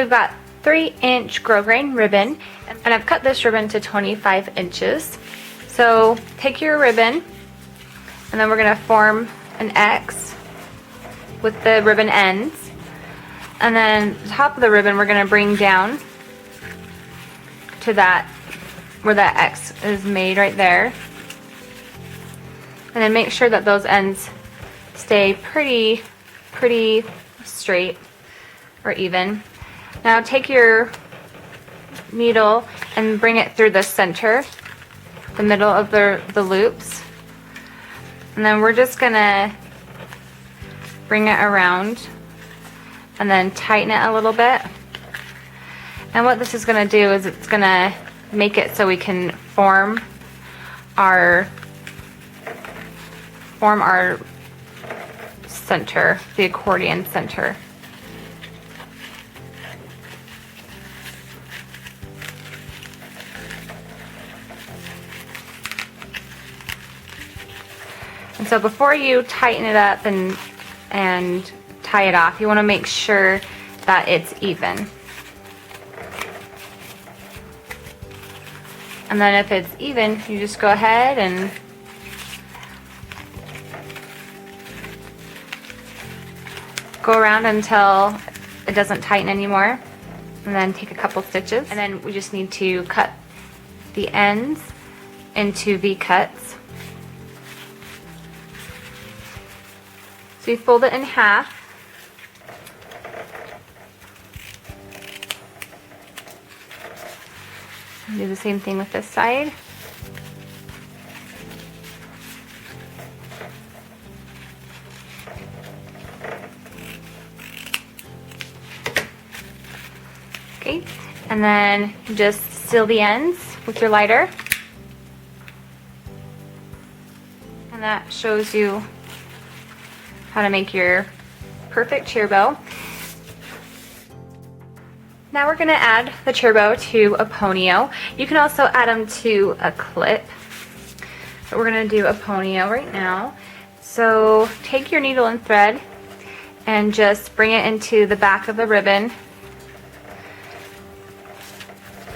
we've got 3-inch grosgrain ribbon, and I've cut this ribbon to 25 inches. So take your ribbon, and then we're going to form an X with the ribbon ends. And then the top of the ribbon we're going to bring down to that, where that X is made right there. And then make sure that those ends stay pretty straight or even. Now take your needle and bring it through the center, the middle of the loops. And then we're just gonna bring it around and then tighten it a little bit. And what this is gonna do is it's gonna make it so we can form our center, the accordion center. And so before you tighten it up and tie it off, you want to make sure that it's even. And then if it's even, you just go ahead and go around until it doesn't tighten anymore, and then take a couple stitches, and then we just need to cut the ends into V-cuts. So you fold it in half, and do the same thing with this side. Okay, and then just seal the ends with your lighter. And that shows you how to make your perfect cheer bow. Now we're going to add the cheer bow to a ponyo. You can also add them to a clip, but we're going to do a ponyo right now. So take your needle and thread and just bring it into the back of the ribbon.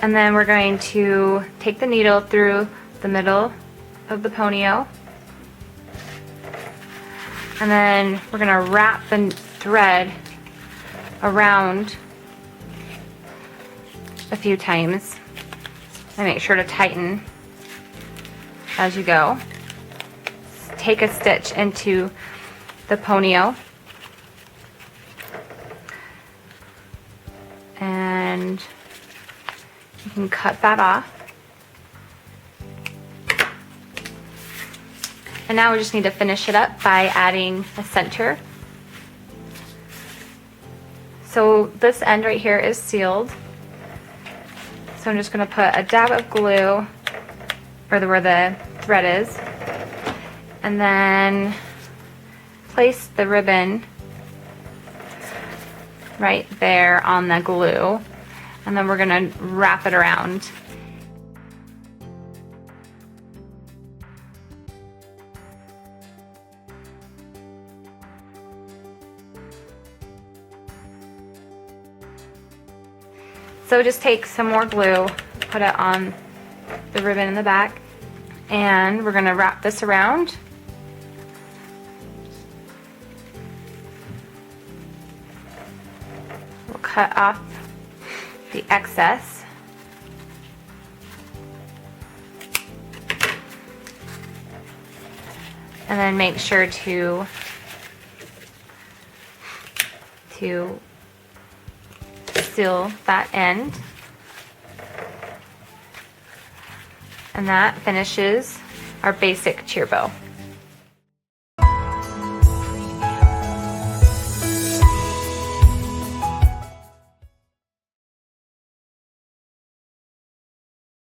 And then we're going to take the needle through the middle of the ponyo. And then we're going to wrap the thread around a few times. And make sure to tighten as you go. Take a stitch into the ponyo. And you can cut that off. And now we just need to finish it up by adding a center. So this end right here is sealed. So I'm just going to put a dab of glue where the thread is. And then place the ribbon right there on the glue. And then we're going to wrap it around. So just take some more glue, put it on the ribbon in the back, and we're going to wrap this around. We'll cut off the excess. And then make sure to seal that end. And that finishes our basic cheer bow.